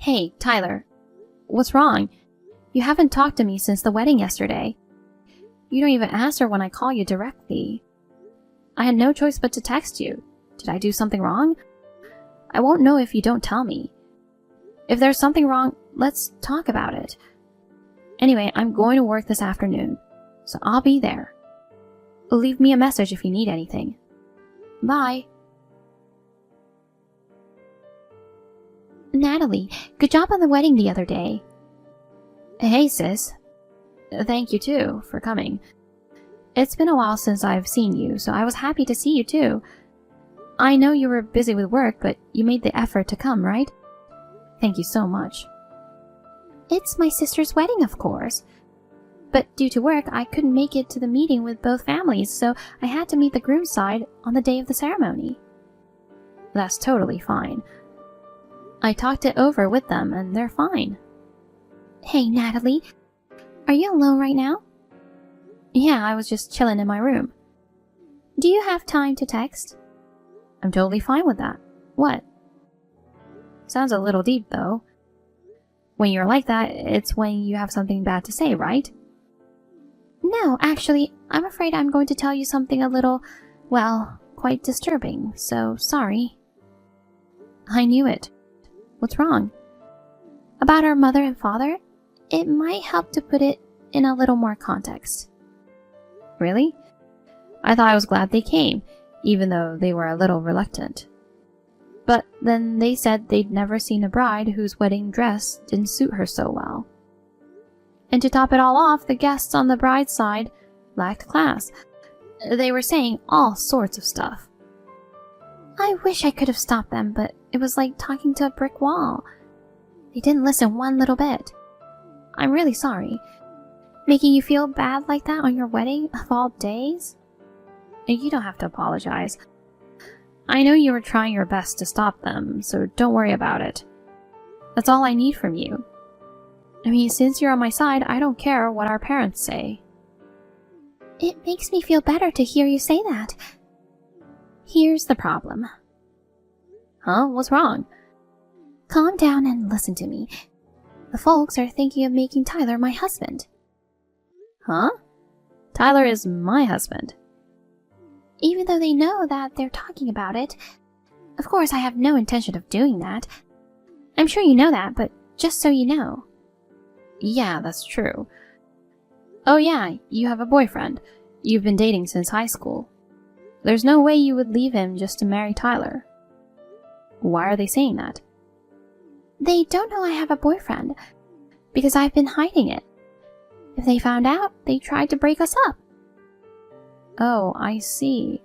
Hey, Tyler. What's wrong? You haven't talked to me since the wedding yesterday. You don't even answer when I call you directly. I had no choice but to text you. Did I do something wrong? I won't know if you don't tell me. If there's something wrong, let's talk about it. Anyway, I'm going to work this afternoon, so I'll be there. Leave me a message if you need anything. Bye. Natalie, good job on the wedding the other day. Hey, sis. Thank you, too, for coming. It's been a while since I've seen you, so I was happy to see you, too. I know you were busy with work, but you made the effort to come, right? Thank you so much. It's my sister's wedding, of course. But due to work, I couldn't make it to the meeting with both families, so I had to meet the groom's side on the day of the ceremony. That's totally fine. I talked it over with them, and they're fine. Hey, Natalie, are you alone right now? Yeah, I was just chilling in my room. Do you have time to text? I'm totally fine with that. What? Sounds a little deep, though. When you're like that, it's when you have something bad to say, right? No, actually, I'm afraid I'm going to tell you something a little, well, quite disturbing, so sorry. I knew it. What's wrong? About our mother and father? It might help to put it in a little more context. Really? I thought I was glad they came, even though they were a little reluctant. But then they said they'd never seen a bride whose wedding dress didn't suit her so well. And to top it all off, the guests on the bride's side lacked class. They were saying all sorts of stuff. I wish I could have stopped them, but it was like talking to a brick wall. They didn't listen one little bit. I'm really sorry. Making you feel bad like that on your wedding of all days? You don't have to apologize. I know you were trying your best to stop them, so don't worry about it. That's all I need from you. I mean, since you're on my side, I don't care what our parents say. It makes me feel better to hear you say that. Here's the problem. Huh? What's wrong? Calm down and listen to me. The folks are thinking of making Tyler my husband. Huh? Tyler is my husband. Even though they know that they're talking about it. Of course, I have no intention of doing that. I'm sure you know that, but just so you know. Yeah, that's true. Oh yeah, you have a boyfriend. You've been dating since high school. There's no way you would leave him just to marry Tyler. Why are they saying that? They don't know I have a boyfriend, because I've been hiding it. If they found out, they tried to break us up. Oh, I see.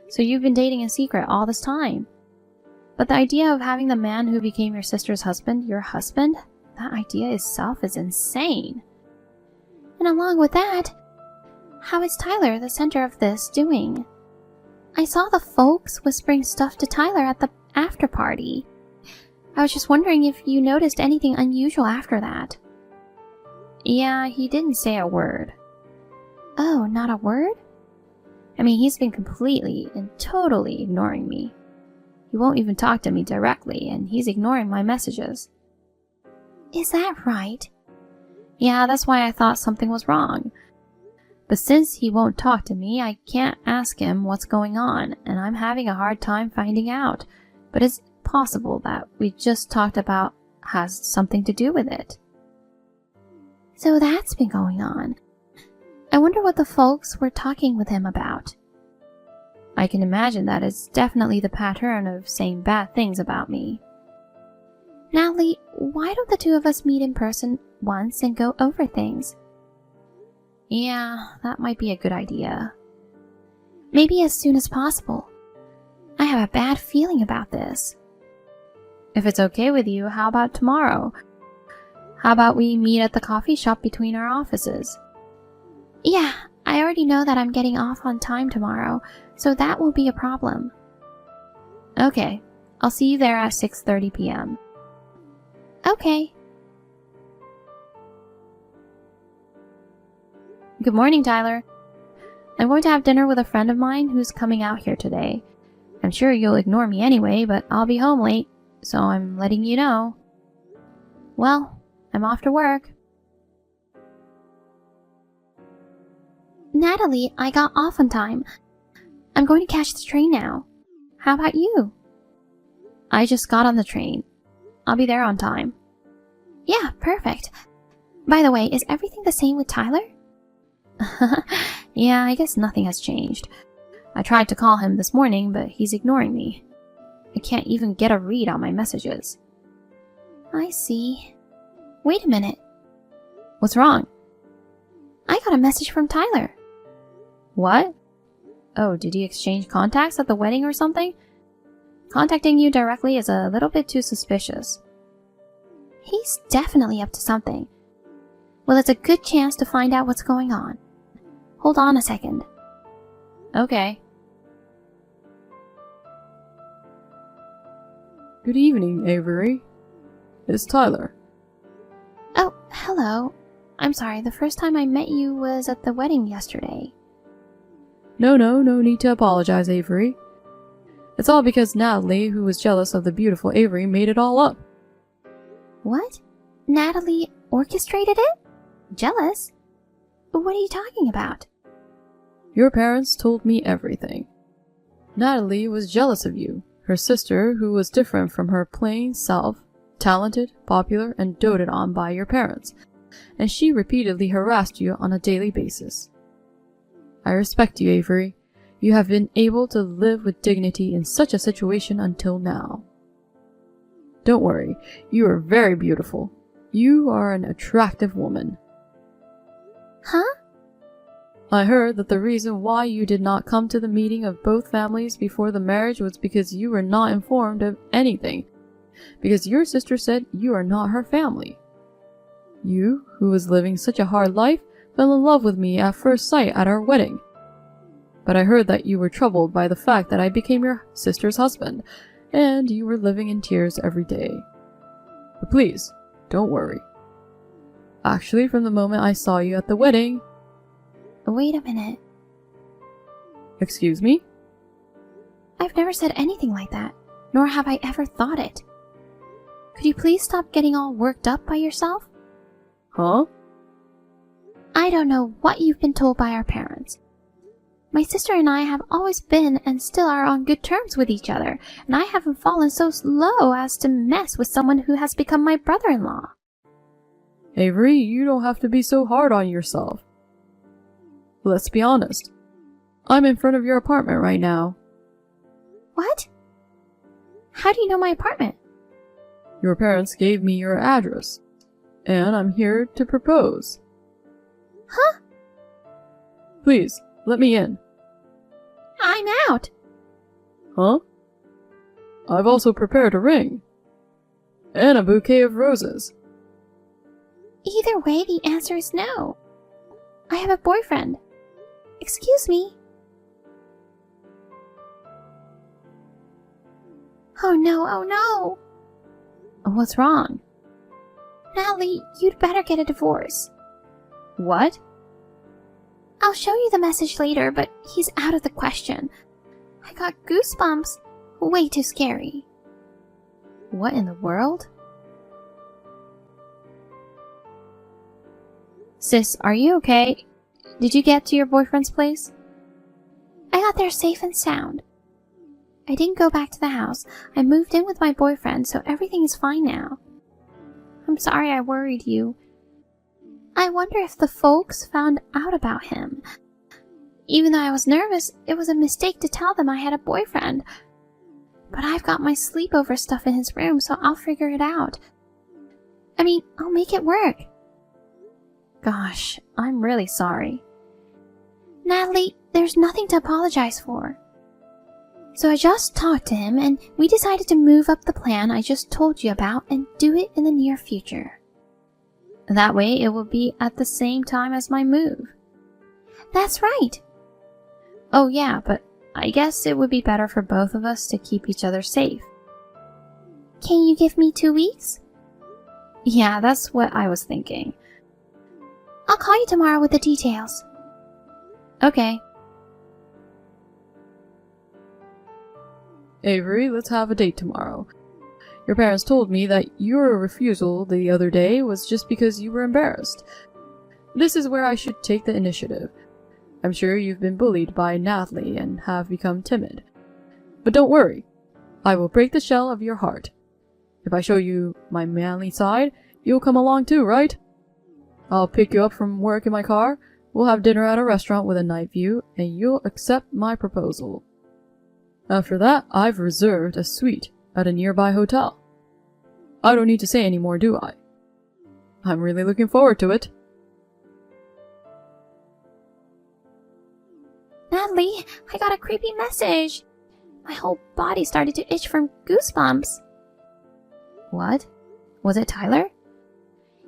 So you've been dating in secret all this time. But the idea of having the man who became your sister's husband your husband, that idea itself is insane. And along with that, how is Tyler the center of this doing? I saw the folks whispering stuff to Tyler at the after party. I was just wondering if you noticed anything unusual after that. Yeah, he didn't say a word. Oh, not a word? I mean, he's been completely and totally ignoring me. He won't even talk to me directly, and he's ignoring my messages. Is that right? Yeah, that's why I thought something was wrong. But since he won't talk to me, I can't ask him what's going on, and I'm having a hard time finding out. But it's possible that we just talked about has something to do with it. So that's been going on. I wonder what the folks were talking with him about. I can imagine that it's definitely the pattern of saying bad things about me. Natalie, why don't the two of us meet in person once and go over things? Yeah, that might be a good idea. Maybe as soon as possible. I have a bad feeling about this. If it's okay with you, how about tomorrow? How about we meet at the coffee shop between our offices? Yeah, I already know that I'm getting off on time tomorrow, so that won't be a problem. Okay, I'll see you there at 6:30 p.m. Okay. Good morning, Tyler. I'm going to have dinner with a friend of mine who's coming out here today. I'm sure you'll ignore me anyway, but I'll be home late, so I'm letting you know. Well, I'm off to work. Natalie, I got off on time. I'm going to catch the train now. How about you? I just got on the train. I'll be there on time. Yeah, perfect. By the way, is everything the same with Tyler? Yeah, I guess nothing has changed. I tried to call him this morning, but he's ignoring me. I can't even get a read on my messages. I see. Wait a minute. What's wrong? I got a message from Tyler. What? Oh, did he exchange contacts at the wedding or something? Contacting you directly is a little bit too suspicious. He's definitely up to something. Well, it's a good chance to find out what's going on. Hold on a second. Okay. Good evening, Avery. It's Tyler. Oh, hello. I'm sorry, the first time I met you was at the wedding yesterday. No need to apologize, Avery. It's all because Natalie, who was jealous of the beautiful Avery, made it all up. What? Natalie orchestrated it? Jealous? What are you talking about? Your parents told me everything. Natalie was jealous of you, her sister, who was different from her plain self, talented, popular, and doted on by your parents, and she repeatedly harassed you on a daily basis. I respect you, Avery. You have been able to live with dignity in such a situation until now. Don't worry, you are very beautiful. You are an attractive woman. Huh? I heard that the reason why you did not come to the meeting of both families before the marriage was because you were not informed of anything, because your sister said you are not her family. You, who was living such a hard life, fell in love with me at first sight at our wedding. But I heard that you were troubled by the fact that I became your sister's husband, and you were living in tears every day. But please, don't worry. Actually, from the moment I saw you at the wedding... Wait a minute. Excuse me? I've never said anything like that, nor have I ever thought it. Could you please stop getting all worked up by yourself? Huh? I don't know what you've been told by our parents. My sister and I have always been and still are on good terms with each other, and I haven't fallen so low as to mess with someone who has become my brother-in-law. Avery, you don't have to be so hard on yourself. Let's be honest. I'm in front of your apartment right now. What? How do you know my apartment? Your parents gave me your address, and I'm here to propose. Huh? Please, let me in. I'm out. Huh? I've also prepared a ring. And a bouquet of roses. Either way, the answer is no. I have a boyfriend. Excuse me. Oh no, oh no. What's wrong? Natalie, you'd better get a divorce. What? I'll show you the message later, but he's out of the question. I got goosebumps. Way too scary. What in the world? Sis, are you okay? Did you get to your boyfriend's place? I got there safe and sound. I didn't go back to the house. I moved in with my boyfriend, so everything is fine now. I'm sorry I worried you. I wonder if the folks found out about him. Even though I was nervous, it was a mistake to tell them I had a boyfriend. But I've got my sleepover stuff in his room, so I'll figure it out. I mean, I'll make it work. Gosh, I'm really sorry. Natalie, there's nothing to apologize for. So I just talked to him, and we decided to move up the plan I just told you about and do it in the near future. That way it will be at the same time as my move. That's right. Oh yeah, but I guess it would be better for both of us to keep each other safe. Can you give me 2 weeks? Yeah, that's what I was thinking. I'll call you tomorrow with the details. Okay. Avery, let's have a date tomorrow. Your parents told me that your refusal the other day was just because you were embarrassed. This is where I should take the initiative. I'm sure you've been bullied by Natalie and have become timid. But don't worry. I will break the shell of your heart. If I show you my manly side, you'll come along too, right? I'll pick you up from work in my car, we'll have dinner at a restaurant with a night view, and you'll accept my proposal. After that, I've reserved a suite at a nearby hotel. I don't need to say any more, do I? I'm really looking forward to it. Natalie, I got a creepy message. My whole body started to itch from goosebumps. What? Was it Tyler?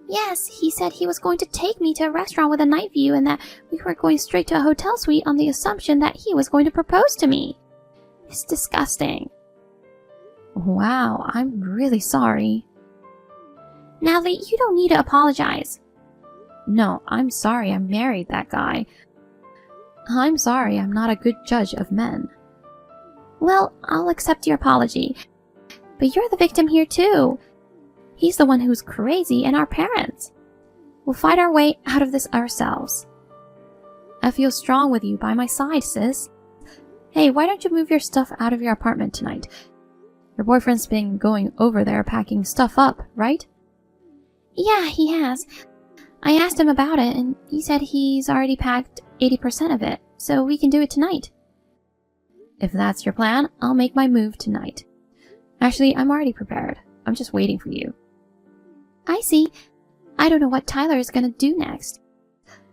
Yes, he said he was going to take me to a restaurant with a night view and that we were going straight to a hotel suite on the assumption that he was going to propose to me. It's disgusting. Wow, I'm really sorry. Natalie, you don't need to apologize. No, I'm sorry I married that guy. I'm sorry I'm not a good judge of men. Well, I'll accept your apology. But you're the victim here too. He's the one who's crazy and our parents. We'll fight our way out of this ourselves. I feel strong with you by my side, sis. Hey, why don't you move your stuff out of your apartment tonight? Your boyfriend's been going over there packing stuff up, right? Yeah, he has. I asked him about it and he said he's already packed 80% of it, so we can do it tonight. If that's your plan, I'll make my move tonight. Actually, I'm already prepared. I'm just waiting for you. I see. I don't know what Tyler is gonna do next.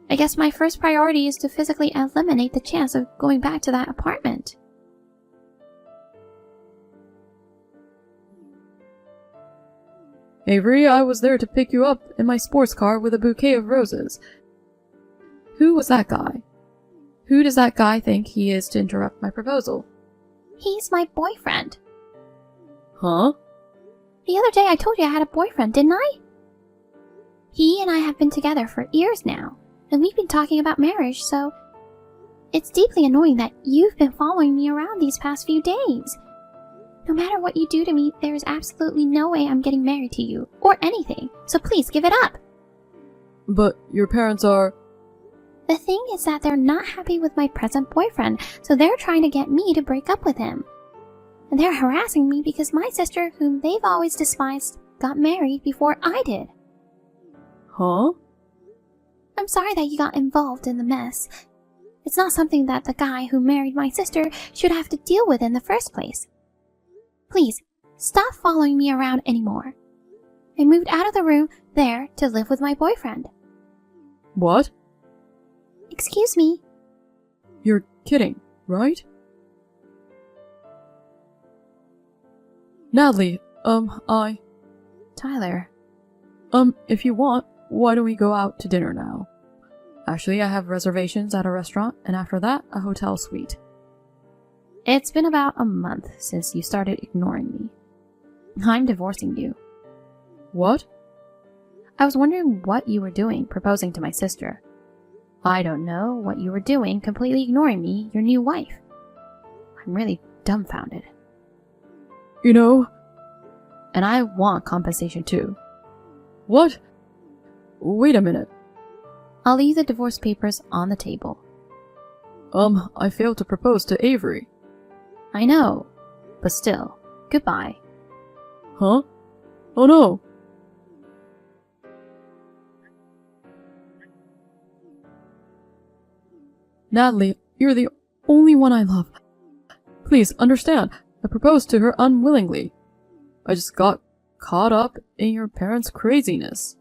I guess my first priority is to physically eliminate the chance of going back to that apartment. Avery, I was there to pick you up in my sports car with a bouquet of roses. Who was that guy? Who does that guy think he is to interrupt my proposal? He's my boyfriend. Huh? The other day I told you I had a boyfriend, didn't I? He and I have been together for years now, and we've been talking about marriage, so it's deeply annoying that you've been following me around these past few days. No matter what you do to me, there is absolutely no way I'm getting married to you, or anything, so please give it up. But your parents are... The thing is that they're not happy with my present boyfriend, so they're trying to get me to break up with him. And they're harassing me because my sister, whom they've always despised, got married before I did. Huh? I'm sorry that you got involved in the mess. It's not something that the guy who married my sister should have to deal with in the first place. Please, stop following me around anymore. I moved out of the room there to live with my boyfriend. What? Excuse me. You're kidding, right? Natalie, Tyler. If you want, why don't we go out to dinner now? Actually, I have reservations at a restaurant, and after that, a hotel suite. It's been about a month since you started ignoring me. I'm divorcing you. What? I was wondering what you were doing proposing to my sister. I don't know what you were doing completely ignoring me, your new wife. I'm really dumbfounded. You know... And I want compensation too. What? Wait a minute. I'll leave the divorce papers on the table. I failed to propose to Avery. I know, but still, goodbye. Huh? Oh no! Natalie, you're the only one I love. Please, understand, I proposed to her unwillingly. I just got caught up in your parents' craziness.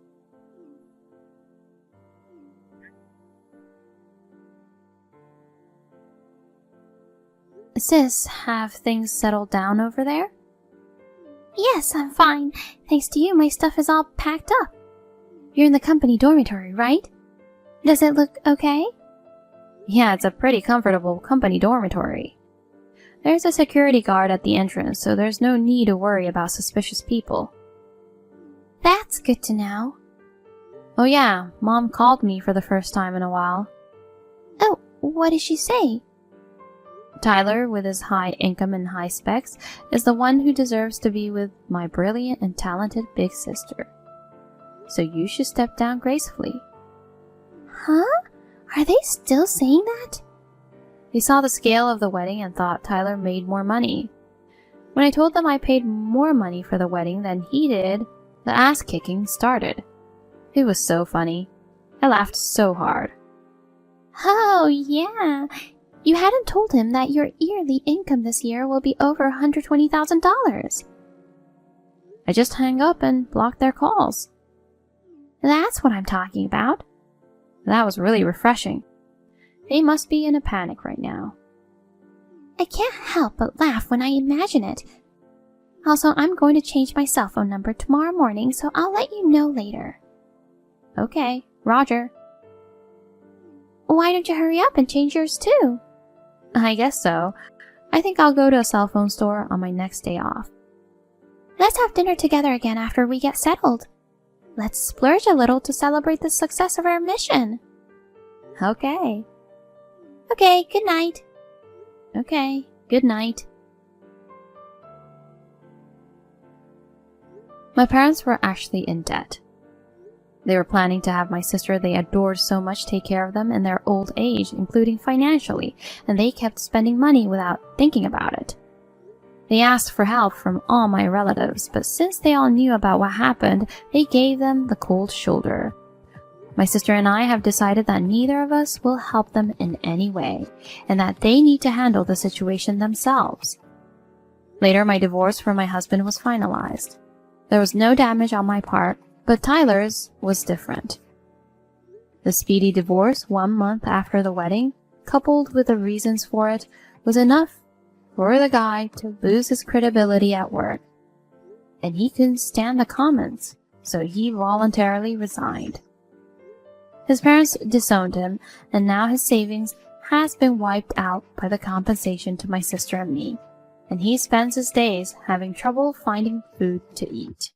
Sis, have things settled down over there? Yes, I'm fine. Thanks to you, my stuff is all packed up. You're in the company dormitory, right? Does it look okay? Yeah, it's a pretty comfortable company dormitory. There's a security guard at the entrance, so there's no need to worry about suspicious people. That's good to know. Oh yeah, Mom called me for the first time in a while. Oh, what did she say? Tyler, with his high income and high specs, is the one who deserves to be with my brilliant and talented big sister. So you should step down gracefully. Huh? Are they still saying that? They saw the scale of the wedding and thought Tyler made more money. When I told them I paid more money for the wedding than he did, the ass-kicking started. It was so funny. I laughed so hard. Oh, yeah. You hadn't told him that your yearly income this year will be over $120,000. I just hung up and blocked their calls. That's what I'm talking about. That was really refreshing. They must be in a panic right now. I can't help but laugh when I imagine it. Also, I'm going to change my cell phone number tomorrow morning, so I'll let you know later. Okay, Roger. Why don't you hurry up and change yours too? I guess so. I think I'll go to a cell phone store on my next day off. Let's have dinner together again after we get settled. Let's splurge a little to celebrate the success of our mission. Okay. Okay, good night. Okay, good night. My parents were actually in debt. They were planning to have my sister they adored so much take care of them in their old age, including financially, and they kept spending money without thinking about it. They asked for help from all my relatives, but since they all knew about what happened, they gave them the cold shoulder. My sister and I have decided that neither of us will help them in any way, and that they need to handle the situation themselves. Later, my divorce from my husband was finalized. There was no damage on my part, but Tyler's was different. The speedy divorce 1 month after the wedding, coupled with the reasons for it, was enough for the guy to lose his credibility at work. And he couldn't stand the comments, so he voluntarily resigned. His parents disowned him, and now his savings has been wiped out by the compensation to my sister and me, and he spends his days having trouble finding food to eat.